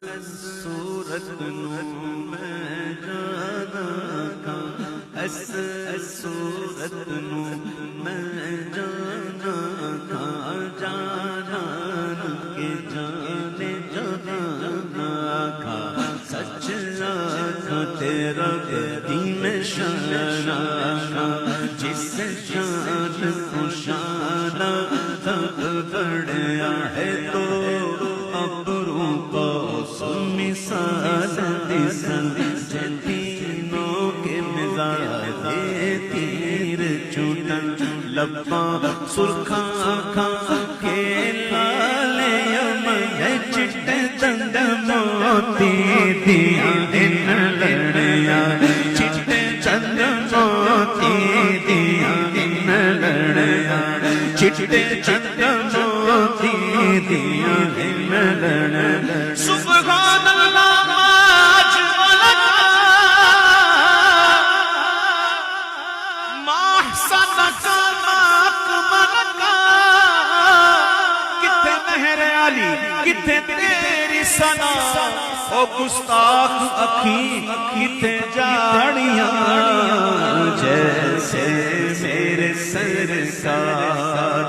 صورت نو میں جانا تھا، صورت نو میں جانا تھا، جان کے جانے جانا تھا، سچ آنکھا تیرا قدیم شانہ تھا، جس شان کو شانہ تب بڑھیا ہے تو ابروں کا مثال دسن جتینوں کے مزاج تیر چوٹن لباں سرخاں کھا کے لالے میں چٹے دند موتی دیا ان لڑیاں، چٹے چند موتی دیا ان لڑیاں، چٹے چند موتی دیا ان لڑیاں۔ سبحان اللہ آج ما احسنک ما اکملک، کتھے مہر علی کتھے تیری ثنا، او گستاخ اکھی کتھے جاڑیاں، جیسے میرے سرکار